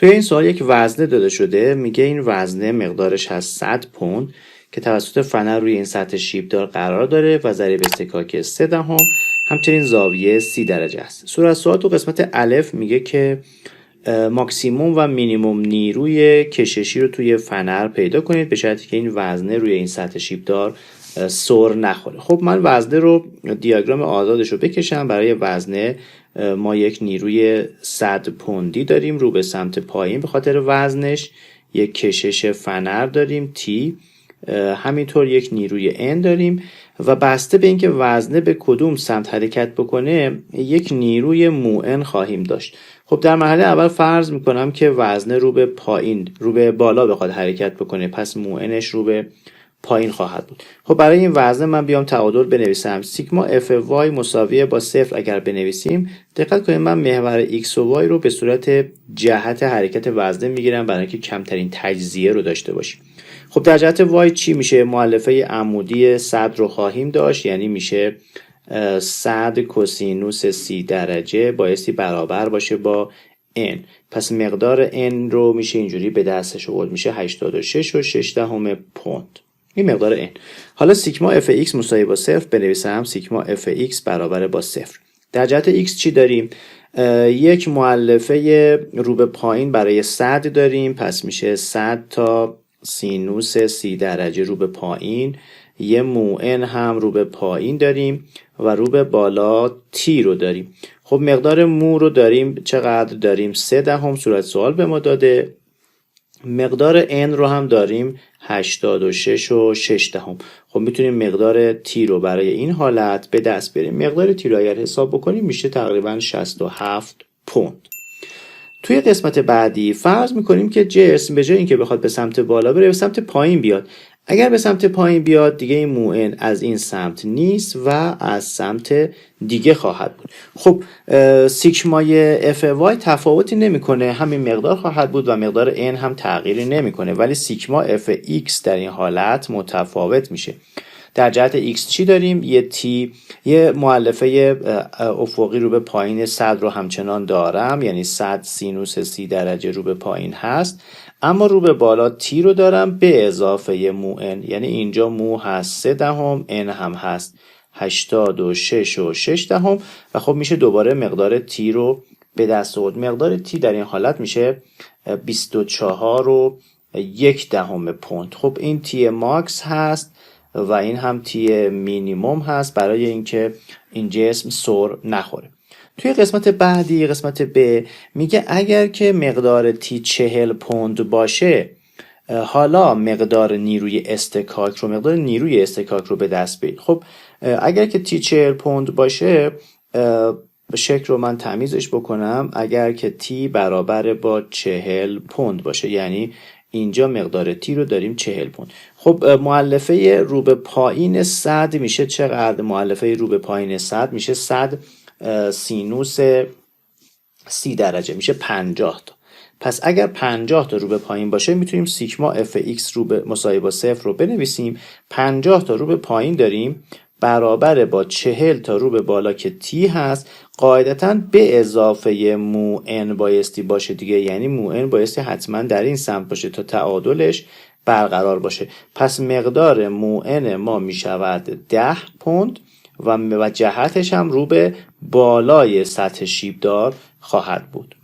توی این سوال یک وزنه داده شده، میگه این وزنه مقدارش هست 100 پوند که توسط فنر روی این سطح شیبدار قرار داره و ضریب اصطکاک 3 همچنین زاویه 30 درجه است. صورت سوال تو قسمت الف میگه که ماکسیموم و مینیموم نیروی کششی رو توی فنر پیدا کنید به شرطی که این وزنه روی این سطح شیبدار سر نخوره. خب من وزنه رو دیاگرام آزادش رو بکشم. برای وزنه ما یک نیروی 100 پوندی داریم رو به سمت پایین به خاطر وزنش، یک کشش فنر داریم T، همینطور یک نیروی N داریم و بسته به اینکه وزنه به کدوم سمت حرکت بکنه یک نیروی مو N خواهیم داشت. خب در مرحله اول فرض میکنم که وزنه رو به بالا بخواد حرکت بکنه، پس مو Nش رو به پایین خواهد بود. خب برای این وزنه من بیام تعادل بنویسم. سیگما اف وای مساویه با 0 اگر بنویسیم، دقت کنید من محور x و y رو به صورت جهت حرکت وزنه میگیرم برای اینکه کمترین تجزیه رو داشته باشیم. خب در جهت y چی میشه؟ مؤلفه عمودی 100 رو خواهیم داشت، یعنی میشه 100 کوسینوس 30 درجه بایستی برابر باشه با n. پس مقدار n رو میشه اینجوری به دستش آورد، میشه 86.6 پوند. این مقدار n. حالا سیگما fx مساوی با 0 بنویسم. سیگما fx برابر با 0. در جهت x چی داریم؟ یک مؤلفه رو به پایین برای 100 داریم، پس میشه 100 تا سینوس 30 درجه رو به پایین، یه مو n هم رو به پایین داریم و رو به بالا t رو داریم. خب مقدار مو رو داریم چقدر؟ داریم 0.3. صورت سوال به ما داده. مقدار n رو هم داریم 86.6. خب میتونیم مقدار t رو برای این حالت به دست بریم. مقدار t رو اگر حساب بکنیم میشه تقریبا 67 پوند. توی قسمت بعدی فرض میکنیم که جسم به جای اینکه بخواد به سمت بالا بره به سمت پایین بیاد. اگر به سمت پایین بیاد دیگه این مو n از این سمت نیست و از سمت دیگه خواهد بود. خب سیگمای اف وای تفاوتی نمیکنه، همین مقدار خواهد بود و مقدار n هم تغییری نمیکنه، ولی سیگما اف ایکس در این حالت متفاوت میشه. در جهت x چی داریم؟ یه مؤلفه افقی رو به پایین 100 رو همچنان دارم، یعنی 100 سینوس 30 درجه رو به پایین هست، اما رو به بالا t رو دارم به اضافه مو n، یعنی اینجا مو هست 0.3، n هم هست 86.6 و خب میشه دوباره مقدار t رو به دست آورد. مقدار t در این حالت میشه 24.1 پوند. خب این t ماکس هست و این هم تی مینیموم هست برای اینکه این جسم سر نخوره. توی قسمت بعدی، قسمت ب، میگه اگر که مقدار تی 40 پوند باشه، حالا مقدار نیروی اصطکاک رو به دست بیارید. خب اگر که تی 40 پوند باشه، شکل رو من تمیزش بکنم. اگر که تی برابر با 40 پوند باشه، یعنی اینجا مقدار تی رو داریم 40 پوند. خب مؤلفه رو به پایین 100 میشه چقدر؟ مؤلفه رو به پایین 100 میشه 100 سینوس 30 درجه، میشه 50 تا. پس اگر 50 تا رو به پایین باشه میتونیم سیگما اف ایکس رو به مساوی با 0 رو بنویسیم. 50 تا رو به پایین داریم برابر با 40 تا رو به بالا که تی هست، قاعدتاً به اضافه مو n بایستی باشه دیگه، یعنی مو n بایستی حتما در این سمت باشه تا تعادلش برقرار باشه. پس مقدار مو n ما میشود 10 پوند و جهتش هم رو به بالای سطح شیبدار خواهد بود.